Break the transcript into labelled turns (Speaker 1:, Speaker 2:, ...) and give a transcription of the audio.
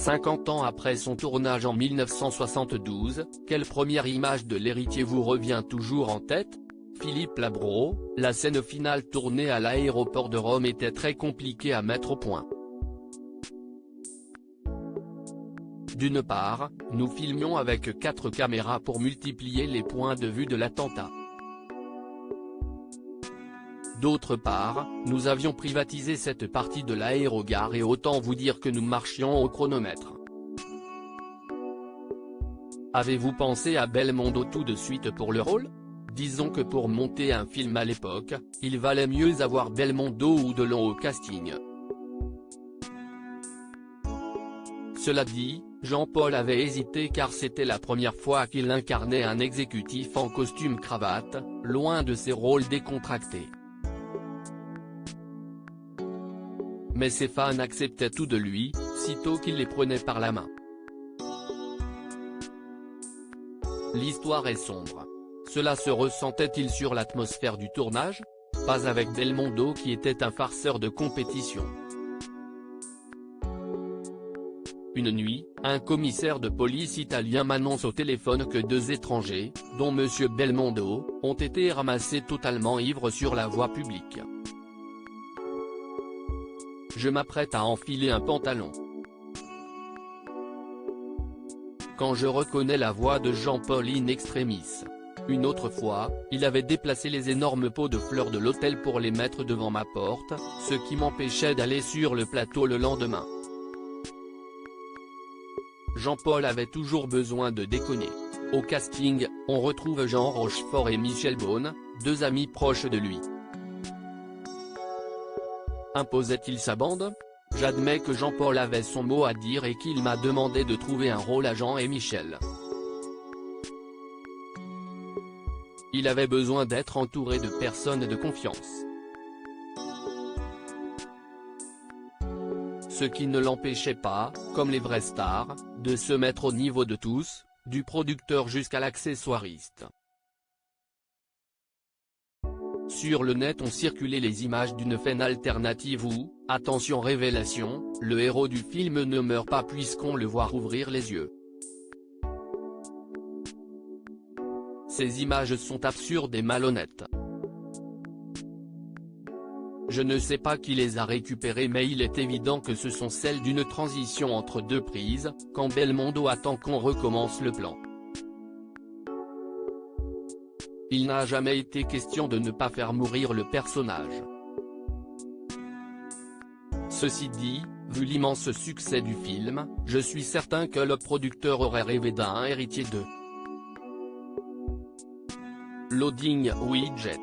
Speaker 1: 50 ans après son tournage en 1972, quelle première image de l'héritier vous revient toujours en tête? Philippe Labro, la scène finale tournée à l'aéroport de Rome était très compliquée à mettre au point. D'une part, nous filmions avec 4 caméras pour multiplier les points de vue de l'attentat. D'autre part, nous avions privatisé cette partie de l'aérogare et autant vous dire que nous marchions au chronomètre. Avez-vous pensé à Belmondo tout de suite pour le rôle? Disons que pour monter un film à l'époque, il valait mieux avoir Belmondo ou Delon au casting. Cela dit, Jean-Paul avait hésité car c'était la première fois qu'il incarnait un exécutif en costume cravate, loin de ses rôles décontractés. Mais ses fans acceptaient tout de lui, sitôt qu'il les prenait par la main. L'histoire est sombre. Cela se ressentait-il sur l'atmosphère du tournage? Pas avec Belmondo qui était un farceur de compétition. Une nuit, un commissaire de police italien m'annonce au téléphone que 2 étrangers, dont Monsieur Belmondo, ont été ramassés totalement ivres sur la voie publique. Je m'apprête à enfiler un pantalon. Quand je reconnais la voix de Jean-Paul in extremis. Une autre fois, il avait déplacé les énormes pots de fleurs de l'hôtel pour les mettre devant ma porte, ce qui m'empêchait d'aller sur le plateau le lendemain. Jean-Paul avait toujours besoin de déconner. Au casting, on retrouve Jean Rochefort et Michel Beaune, 2 amis proches de lui. Imposait-il sa bande? J'admets que Jean-Paul avait son mot à dire et qu'il m'a demandé de trouver un rôle à Jean et Michel. Il avait besoin d'être entouré de personnes de confiance. Ce qui ne l'empêchait pas, comme les vraies stars, de se mettre au niveau de tous, du producteur jusqu'à l'accessoiriste. Sur le net ont circulé les images d'une fin alternative où, attention révélation, le héros du film ne meurt pas puisqu'on le voit rouvrir les yeux. Ces images sont absurdes et malhonnêtes. Je ne sais pas qui les a récupérées mais il est évident que ce sont celles d'une transition entre 2 prises, quand Belmondo attend qu'on recommence le plan. Il n'a jamais été question de ne pas faire mourir le personnage. Ceci dit, vu l'immense succès du film, je suis certain que le producteur aurait rêvé d'un héritier de Loading Widget.